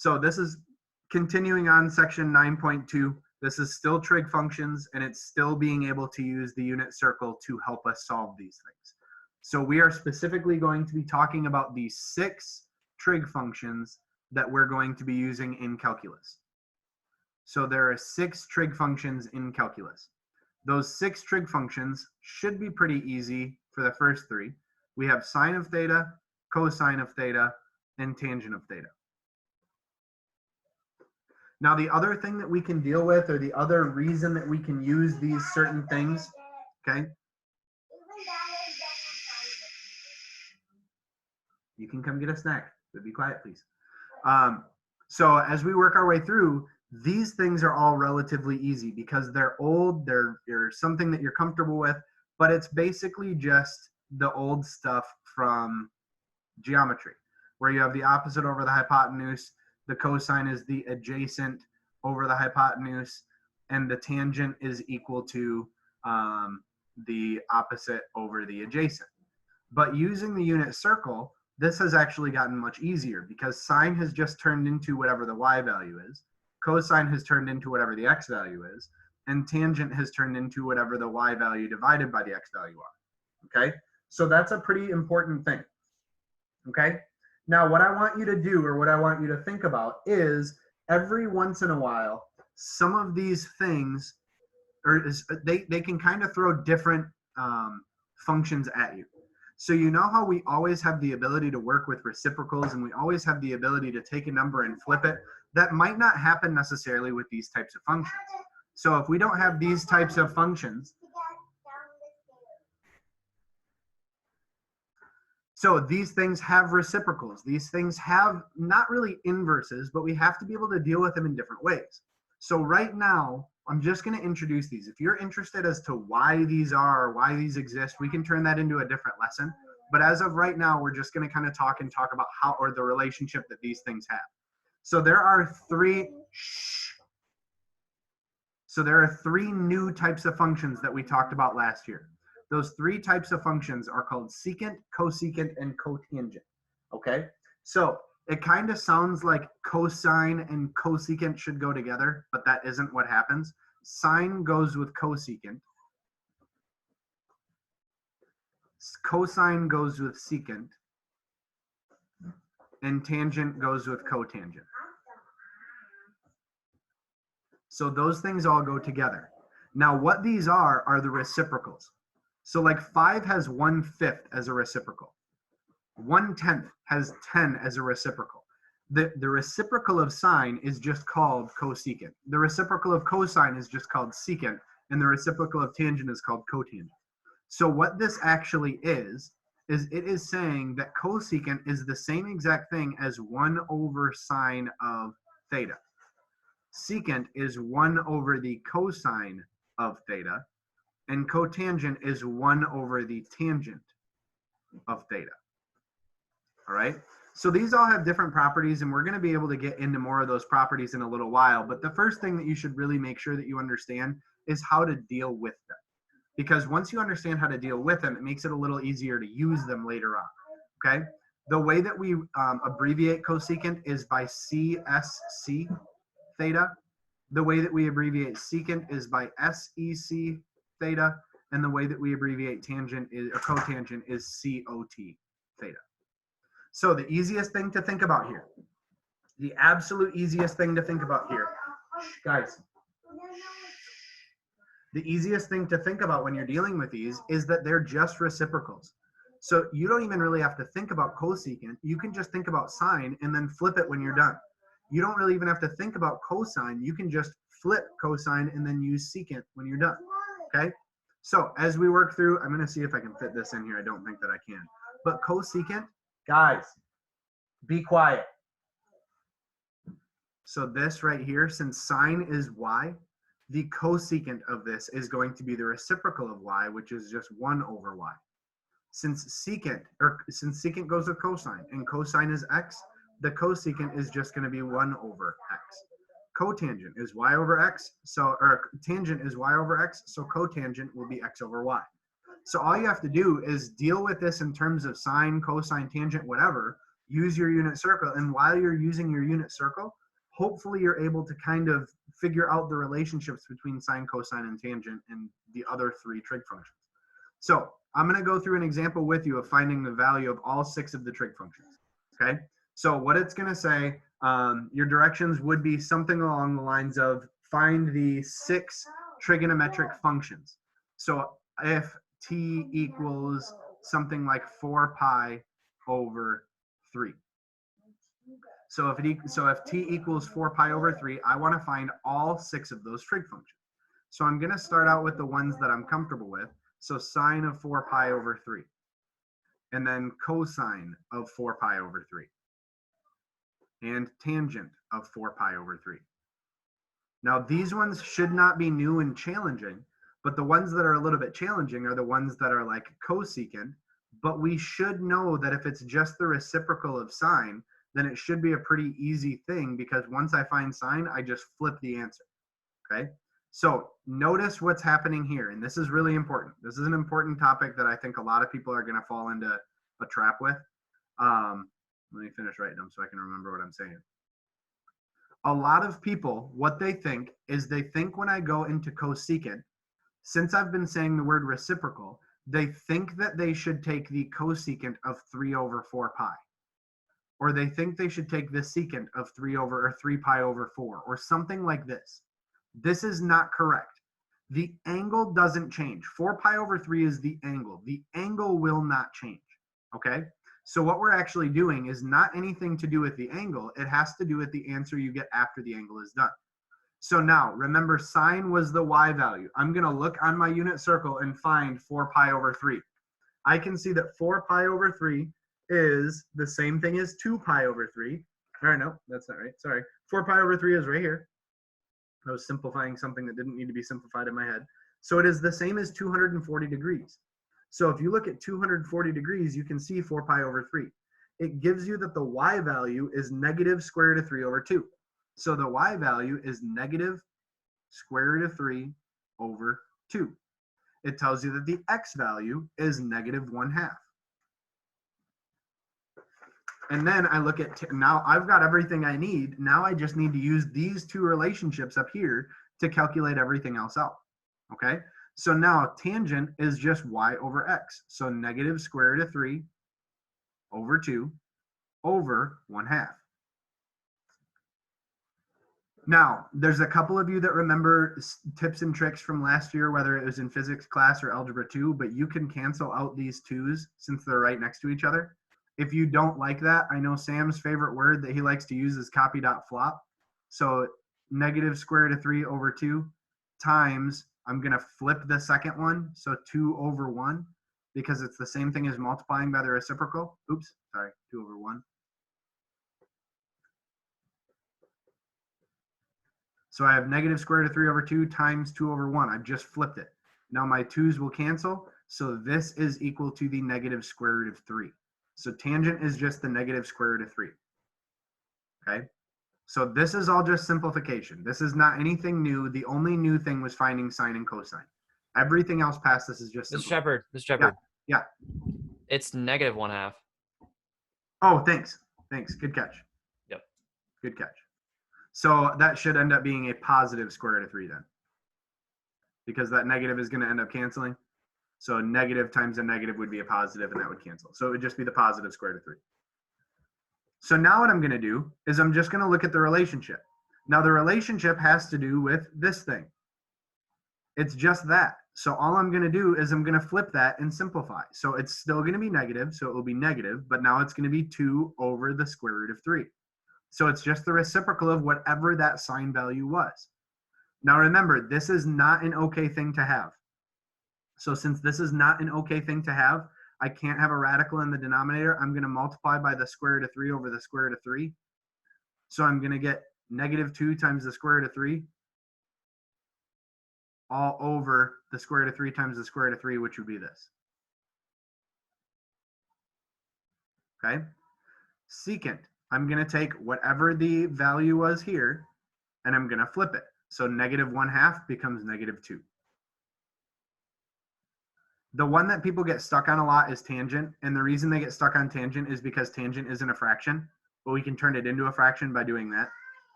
So this is continuing on section 9.2. This is still trig functions, and it's still being able to use the unit circle to help us solve these things. So we are specifically going to be talking about the 6 trig functions that we're going to be using in calculus. So there are 6 trig functions in calculus. Those 6 trig functions should be pretty easy for the first 3. We have sine of theta, cosine of theta, and tangent of theta. Now the other thing that we can deal with, or the other reason that we can use these certain things, okay? You can come get a snack, but be quiet, please. So as we work our way through, these things are all relatively easy because they're old, they're something that you're comfortable with, but it's basically just the old stuff from geometry, where you have the opposite over the hypotenuse, the cosine is the adjacent over the hypotenuse, and the tangent is equal to the opposite over the adjacent. But using the unit circle, this has actually gotten much easier because sine has just turned into whatever the y value is, cosine has turned into whatever the x value is, and tangent has turned into whatever the y value divided by the x value are. Okay, so that's a pretty important thing. Okay, now what I want you to do, or what I want you to think about, is every once in a while, some of these things, they can kind of throw different functions at you. So you know how we always have the ability to work with reciprocals, and we always have the ability to take a number and flip it? That might not happen necessarily with these types of functions. So if we don't have these types of functions, so these things have reciprocals. These things have not really inverses, but we have to be able to deal with them in different ways. So right now, I'm just going to introduce these. If you're interested as to why these are, or why these exist, we can turn that into a different lesson. But as of right now, we're just going to kind of talk about how, or the relationship that these things have. So there are 3 new types of functions that we talked about last year. Those 3 types of functions are called secant, cosecant, and cotangent. Okay, so it kind of sounds like cosine and cosecant should go together, but that isn't what happens. Sine goes with cosecant. Cosine goes with secant. And tangent goes with cotangent. So those things all go together. Now what these are the reciprocals. So like 5 has 1/5 as a reciprocal. 1/10 has 10 as a reciprocal. The reciprocal of sine is just called cosecant. The reciprocal of cosine is just called secant, and the reciprocal of tangent is called cotangent. So what this actually is it is saying that cosecant is the same exact thing as 1 over sine of theta. Secant is 1 over the cosine of theta, and cotangent is 1 over the tangent of theta. All right, so these all have different properties, and we're going to be able to get into more of those properties in a little while. But the first thing that you should really make sure that you understand is how to deal with them. Because once you understand how to deal with them, it makes it a little easier to use them later on. Okay, the way that we abbreviate cosecant is by CSC theta. The way that we abbreviate secant is by SEC theta, and the way that we abbreviate tangent is, or cotangent, is COT theta. So the easiest thing to think about here, the absolute easiest thing to think about here, guys, the easiest thing to think about when you're dealing with these is that they're just reciprocals. So you don't even really have to think about cosecant. You can just think about sine and then flip it when you're done. You don't really even have to think about cosine. You can just flip cosine and then use secant when you're done. Okay? So as we work through, I'm going to see if I can fit this in here. I don't think that I can. But cosecant, guys, be quiet. So this right here, since sine is y, the cosecant of this is going to be the reciprocal of y, which is just 1 over y. Since secant goes with cosine, and cosine is x, the cosecant is just going to be 1 over x. Cotangent is y over x, or tangent is y over x, so cotangent will be x over y. So all you have to do is deal with this in terms of sine, cosine, tangent, whatever. use your unit circle. And while you're using your unit circle, hopefully you're able to kind of figure out the relationships between sine, cosine, and tangent and the other three trig functions. So I'm going to go through an example with you of finding the value of all 6 of the trig functions. Okay, so what it's going to say, your directions would be something along the lines of find the 6 trigonometric functions. So if t equals something like 4 pi over 3. So if t equals 4 pi over 3, I want to find all 6 of those trig functions. So I'm going to start out with the ones that I'm comfortable with. So sine of 4 pi over 3. And then cosine of 4 pi over 3. And tangent of 4 pi over 3. Now these ones should not be new and challenging, but the ones that are a little bit challenging are the ones that are like cosecant. But we should know that if it's just the reciprocal of sine, then it should be a pretty easy thing, because once I find sine, I just flip the answer. Okay, so notice what's happening here, and this is really important. This is an important topic that I think a lot of people are going to fall into a trap with. Let me finish writing them so I can remember what I'm saying. A lot of people, what they think is they think when I go into cosecant, since I've been saying the word reciprocal, they think that they should take the cosecant of 3 over 4 pi. Or they think they should take the secant of 3 pi over 4, or something like this. This is not correct. The angle doesn't change. 4 pi over 3 is the angle. The angle will not change, okay? So what we're actually doing is not anything to do with the angle. It has to do with the answer you get after the angle is done. So now, remember, sine was the y value. I'm going to look on my unit circle and find 4 pi over 3. I can see that 4 pi over 3 is the same thing as 2 pi over 3. Or no, that's not right. Sorry. 4 pi over 3 is right here. I was simplifying something that didn't need to be simplified in my head. So it is the same as 240 degrees. So if you look at 240 degrees, you can see 4 pi over 3. It gives you that the y value is negative square root of 3 over 2. So the y value is negative square root of 3 over 2. It tells you that the x value is negative 1/2. And then I look at, now I've got everything I need. Now I just need to use these two relationships up here to calculate everything else out, okay? So now tangent is just y over x. So negative square root of 3 over 2 over 1/2. Now, there's a couple of you that remember tips and tricks from last year, whether it was in physics class or algebra 2, but you can cancel out these 2's since they're right next to each other. If you don't like that, I know Sam's favorite word that he likes to use is copy.flop. So negative square root of 3 over 2 times, I'm going to flip the second one, so 2 over 1, because it's the same thing as multiplying by the reciprocal. Oops, sorry, 2 over 1. So I have negative square root of 3 over 2 times 2 over 1. I've just flipped it. Now my 2's will cancel, so this is equal to the negative square root of 3. So tangent is just the negative square root of 3. Okay? So this is all just simplification. This is not anything new. The only new thing was finding sine and cosine. Everything else past this is just Mr. Shepard. Yeah. It's negative 1/2. Oh, thanks. Thanks. Good catch. Yep. Good catch. So that should end up being a positive square root of 3 then, because that negative is going to end up canceling. So negative times a negative would be a positive, and that would cancel. So it would just be the positive square root of 3. So now what I'm going to do is I'm just going to look at the relationship. Now the relationship has to do with this thing. It's just that. So all I'm going to do is I'm going to flip that and simplify. So it's still going to be negative, so it will be negative, but now it's going to be 2 over the square root of 3. So it's just the reciprocal of whatever that sine value was. Now remember, this is not an okay thing to have. So since this is not an okay thing to have, I can't have a radical in the denominator. I'm going to multiply by the square root of 3 over the square root of 3. So I'm going to get negative 2 times the square root of 3 all over the square root of 3 times the square root of 3, which would be this. Okay? Secant, I'm going to take whatever the value was here, and I'm going to flip it. So negative 1/2 becomes negative 2. The one that people get stuck on a lot is tangent. And the reason they get stuck on tangent is because tangent isn't a fraction, but we can turn it into a fraction by doing that.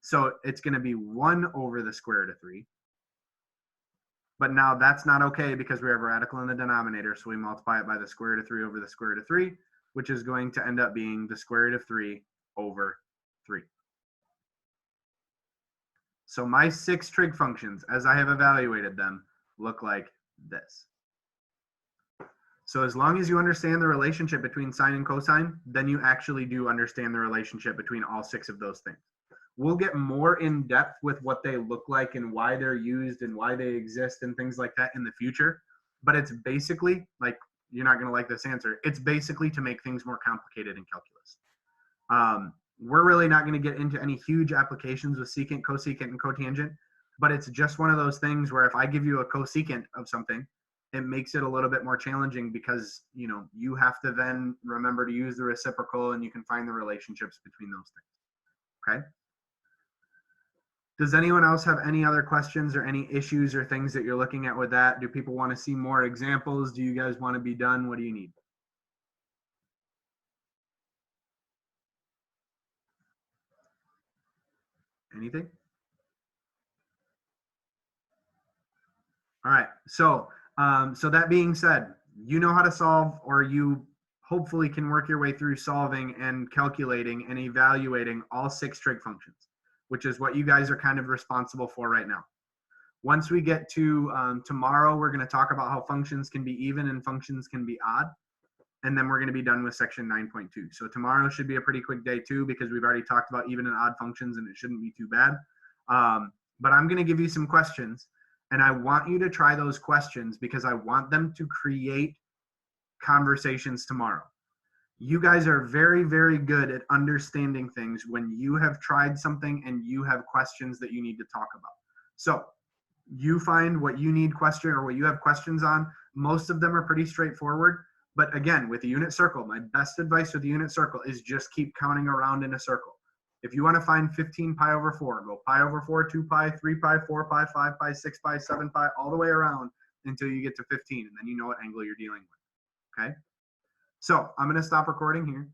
So it's going to be 1 over the square root of 3. But now that's not okay because we have a radical in the denominator. So we multiply it by the square root of 3 over the square root of 3, which is going to end up being the square root of 3 over 3. So my 6 trig functions, as I have evaluated them, look like this. So as long as you understand the relationship between sine and cosine, then you actually do understand the relationship between all 6 of those things. We'll get more in depth with what they look like and why they're used and why they exist and things like that in the future. But it's basically, like, you're not going to like this answer, it's basically to make things more complicated in calculus. We're really not going to get into any huge applications with secant, cosecant, and cotangent, but it's just one of those things where if I give you a cosecant of something, it makes it a little bit more challenging because, you know, you have to then remember to use the reciprocal and you can find the relationships between those things. Okay? Does anyone else have any other questions or any issues or things that you're looking at with that? Do people want to see more examples? Do you guys want to be done? What do you need? Anything? All right. So that being said, you know how to solve, or you hopefully can work your way through solving and calculating and evaluating all 6 trig functions, which is what you guys are kind of responsible for right now. Once we get to tomorrow, we're going to talk about how functions can be even and functions can be odd. And then we're going to be done with section 9.2. So tomorrow should be a pretty quick day too, because we've already talked about even and odd functions and it shouldn't be too bad. But I'm going to give you some questions and I want you to try those questions because I want them to create conversations tomorrow. You guys are very, very good at understanding things when you have tried something and you have questions that you need to talk about. So you find what you need question or what you have questions on. Most of them are pretty straightforward. But again, with the unit circle, my best advice with the unit circle is just keep counting around in a circle. If you want to find 15 pi over 4, go pi over 4, 2 pi, 3 pi, 4 pi, 5 pi, 6 pi, 7 pi, all the way around until you get to 15, and then you know what angle you're dealing with. Okay? So I'm going to stop recording here.